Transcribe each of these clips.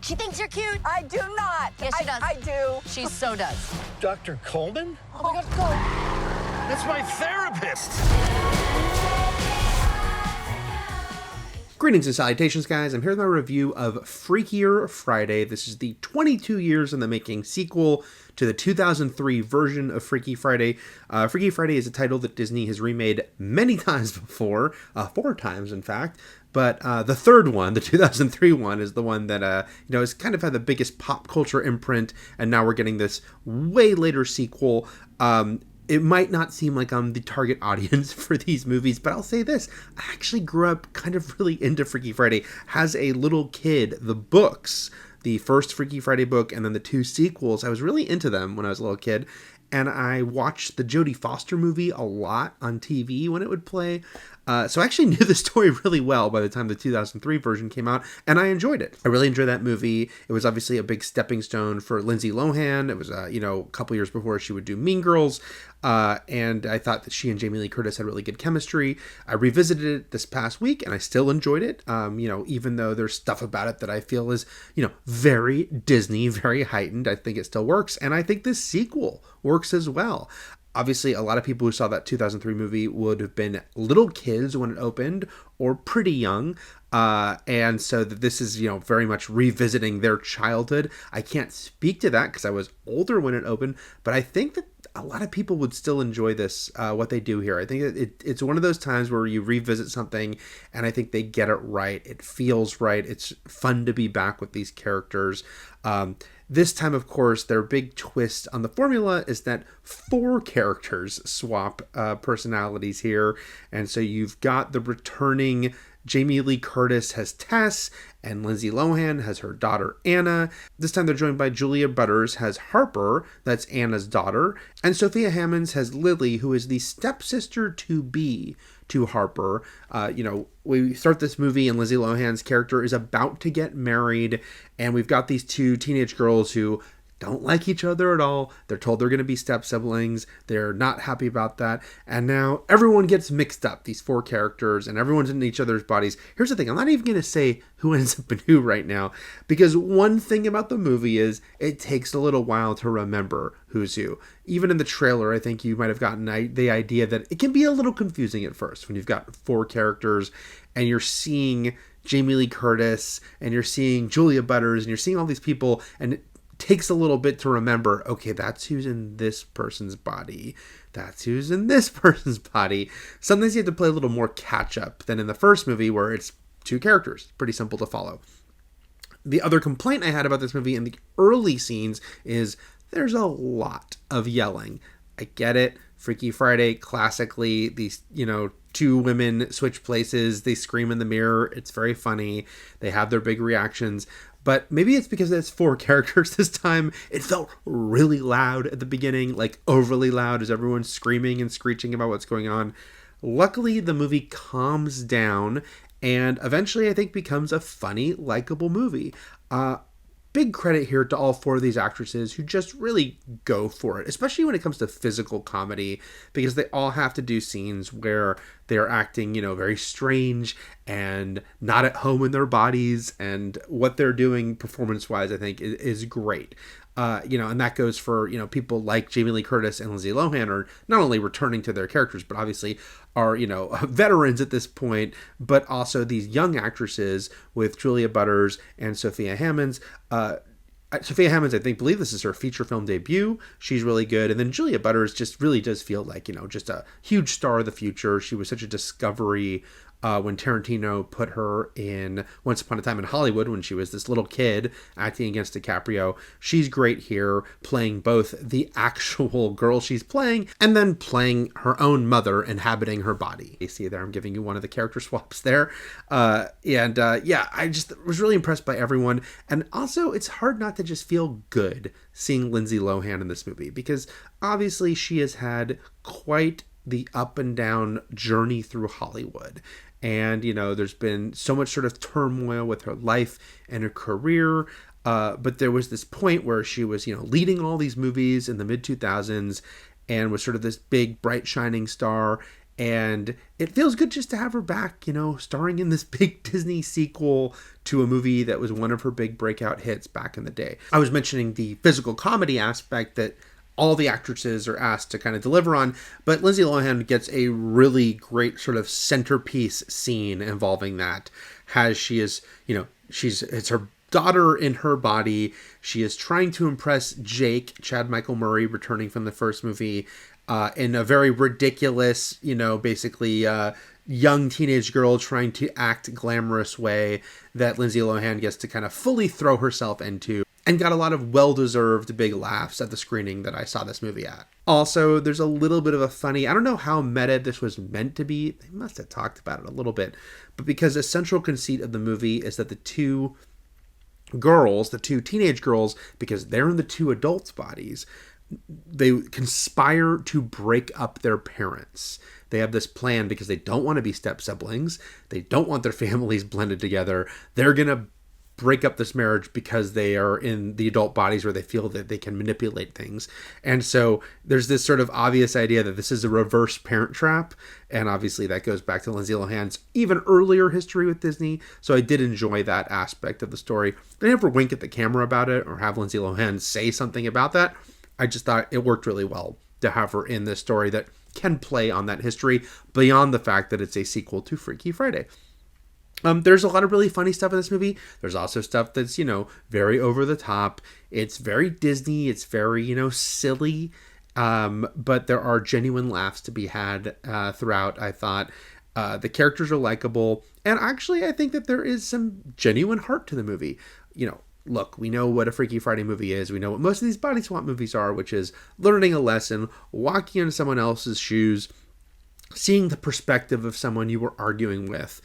She thinks you're cute. I do not. Yes, she does. I do. She so does. Dr. Coleman? Oh my God, go. That's my therapist. Greetings and salutations, guys. I'm here with my review of Freakier Friday. This is the 22 years in the making sequel to the 2003 version of Freaky Friday. Freaky Friday is a title that Disney has remade many times before, 4 times in fact. But the third one, the 2003 one, is the one that has kind of had the biggest pop culture imprint, and now we're getting this way later sequel. It might not seem like I'm the target audience for these movies, but I'll say this. I actually grew up kind of really into Freaky Friday. As a little kid, the books, the first Freaky Friday book and then the 2 sequels, I was really into them when I was a little kid. And I watched the Jodie Foster movie a lot on TV when it would play. So I actually knew the story really well by the time the 2003 version came out, and I enjoyed it. I really enjoyed that movie. It was obviously a big stepping stone for Lindsay Lohan. It was, a couple years before she would do Mean Girls, and I thought that she and Jamie Lee Curtis had really good chemistry. I revisited it this past week, and I still enjoyed it, even though there's stuff about it that I feel is, very Disney, very heightened. I think it still works, and I think this sequel works as well. Obviously, a lot of people who saw that 2003 movie would have been little kids when it opened or pretty young. And so this is, very much revisiting their childhood. I can't speak to that because I was older when it opened, but I think that a lot of people would still enjoy this, what they do here. I think it's one of those times where you revisit something and I think they get it right. It feels right. It's fun to be back with these characters. This time, of course, their big twist on the formula is that 4 characters swap personalities here. And so you've got the returning Jamie Lee Curtis as Tess, and Lindsay Lohan has her daughter Anna. This time they're joined by Julia Butters has Harper, that's Anna's daughter, and Sophia Hammonds has Lily, who is the stepsister to be to Harper. We start this movie and Lindsay Lohan's character is about to get married, and we've got these 2 teenage girls who don't like each other at all. They're told they're going to be step siblings. They're not happy about that. And now everyone gets mixed up, these 4 characters, and everyone's in each other's bodies. Here's the thing. I'm not even going to say who ends up in who right now, because one thing about the movie is it takes a little while to remember who's who. Even in the trailer, I think you might have gotten the idea that it can be a little confusing at first when you've got 4 characters and you're seeing Jamie Lee Curtis and you're seeing Julia Butters and you're seeing all these people, and it takes a little bit to remember, okay, that's who's in this person's body. That's who's in this person's body. Sometimes you have to play a little more catch up than in the first movie where it's 2 characters. Pretty simple to follow. The other complaint I had about this movie in the early scenes is there's a lot of yelling. I get it. Freaky Friday, classically, these, 2 women switch places. They scream in the mirror. It's very funny. They have their big reactions. But maybe it's because it's 4 characters this time. It felt really loud at the beginning, like overly loud as everyone's screaming and screeching about what's going on. Luckily, the movie calms down and eventually I think becomes a funny, likable movie. Big credit here to all 4 of these actresses who just really go for it, especially when it comes to physical comedy, because they all have to do scenes where they're acting, very strange and not at home in their bodies, and what they're doing performance-wise, I think, is great. And that goes for, people like Jamie Lee Curtis and Lindsay Lohan are not only returning to their characters, but obviously are, veterans at this point, but also these young actresses with Julia Butters and Sophia Hammonds. Sophia Hammonds, I believe this is her feature film debut. She's really good. And then Julia Butters just really does feel like, just a huge star of the future. She was such a discovery when Tarantino put her in Once Upon a Time in Hollywood when she was this little kid acting against DiCaprio. She's great here, playing both the actual girl she's playing and then playing her own mother inhabiting her body. You see there, I'm giving you one of the character swaps there. I just was really impressed by everyone. And also, it's hard not to just feel good seeing Lindsay Lohan in this movie, because obviously she has had quite the up and down journey through Hollywood. And, there's been so much sort of turmoil with her life and her career. But there was this point where she was, leading all these movies in the mid 2000s and was sort of this big, bright, shining star. And it feels good just to have her back, starring in this big Disney sequel to a movie that was one of her big breakout hits back in the day. I was mentioning the physical comedy aspect that all the actresses are asked to kind of deliver on, but Lindsay Lohan gets a really great sort of centerpiece scene involving that. It's her daughter in her body. She is trying to impress Jake, Chad Michael Murray, returning from the first movie, in a very ridiculous, basically young teenage girl trying to act glamorous way that Lindsay Lohan gets to kind of fully throw herself into, and got a lot of well-deserved big laughs at the screening that I saw this movie at. Also, there's a little bit of a funny, I don't know how meta this was meant to be. They must have talked about it a little bit, but because a central conceit of the movie is that the two teenage girls, because they're in the two adults' bodies, they conspire to break up their parents. They have this plan because they don't want to be step siblings. They don't want their families blended together. They're going to break up this marriage because they are in the adult bodies where they feel that they can manipulate things. And so there's this sort of obvious idea that this is a reverse Parent Trap. And obviously that goes back to Lindsay Lohan's even earlier history with Disney. So I did enjoy that aspect of the story. They never wink at the camera about it or have Lindsay Lohan say something about that. I just thought it worked really well to have her in this story that can play on that history beyond the fact that it's a sequel to Freaky Friday. There's a lot of really funny stuff in this movie. There's also stuff that's, very over the top. It's very Disney. It's very, silly. But there are genuine laughs to be had throughout, I thought. The characters are likable. And actually, I think that there is some genuine heart to the movie. Look, we know what a Freaky Friday movie is. We know what most of these body swap movies are, which is learning a lesson, walking into someone else's shoes, seeing the perspective of someone you were arguing with.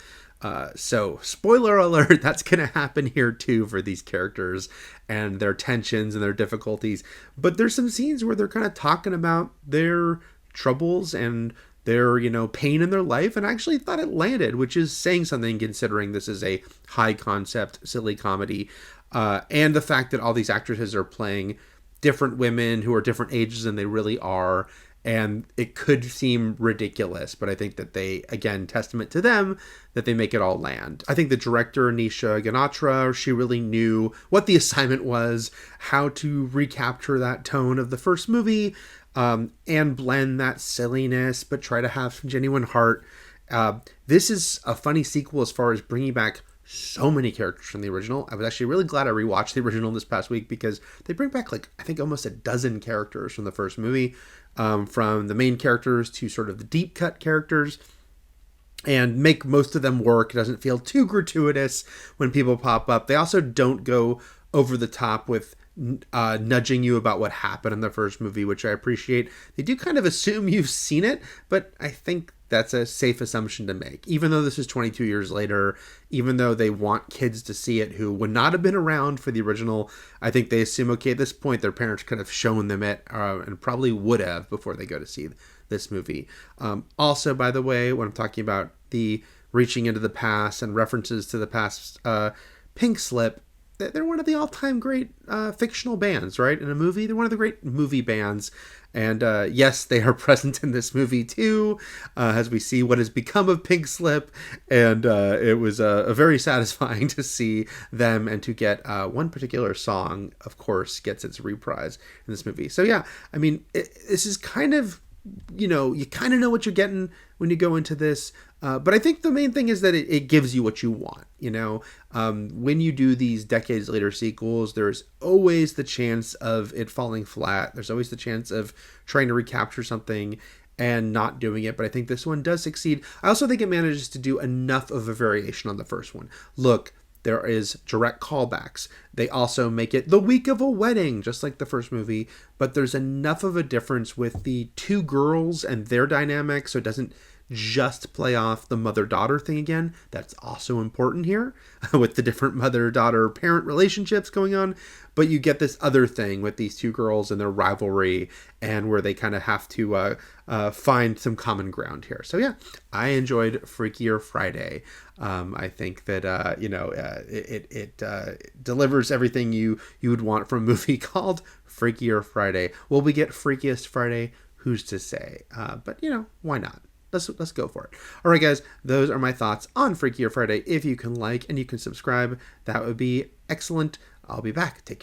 So, spoiler alert, that's going to happen here too for these characters and their tensions and their difficulties. But there's some scenes where they're kind of talking about their troubles and their, pain in their life, and I actually thought it landed, which is saying something considering this is a high concept, silly comedy. And the fact that all these actresses are playing different women who are different ages than they really are. And it could seem ridiculous, but I think that they, again, testament to them, that they make it all land. I think the director, Nisha Ganatra, she really knew what the assignment was, how to recapture that tone of the first movie, and blend that silliness, but try to have some genuine heart. This is a funny sequel as far as bringing back so many characters from the original. I was actually really glad I rewatched the original this past week because they bring back I think almost a dozen characters from the first movie, from the main characters to sort of the deep cut characters, and make most of them work. It doesn't feel too gratuitous when people pop up. They also don't go over the top with nudging you about what happened in the first movie, which I appreciate. They do kind of assume you've seen it, but I think that's a safe assumption to make. Even though this is 22 years later, even though they want kids to see it who would not have been around for the original, I think they assume, okay, at this point, their parents could have shown them it, and probably would have before they go to see this movie. Also, by the way, when I'm talking about the reaching into the past and references to the past, Pink Slip, they're one of the all-time great fictional bands, right? In a movie, they're one of the great movie bands. And yes, they are present in this movie too, as we see what has become of Pink Slip. And it was very satisfying to see them and to get one particular song, of course, gets its reprise in this movie. So yeah, I mean, this is kind of, you kind of know what you're getting when you go into this. But I think the main thing is that it gives you what you want. When you do these decades later sequels, there's always the chance of it falling flat. There's always the chance of trying to recapture something and not doing it. But I think this one does succeed. I also think it manages to do enough of a variation on the first one. Look, there is direct callbacks. They also make it the week of a wedding, just like the first movie. But there's enough of a difference with the two girls and their dynamic, so it doesn't just play off the mother-daughter thing again. That's also important here with the different mother-daughter-parent relationships going on. But you get this other thing with these two girls and their rivalry, and where they kind of have to find some common ground here. So yeah, I enjoyed Freakier Friday. I think that it delivers everything you would want from a movie called Freakier Friday. Will we get Freakiest Friday? Who's to say? But why not? let's go for it. All right, guys, those are my thoughts on Freakier Friday. If you can like and you can subscribe, that would be excellent. I'll be back. Take care.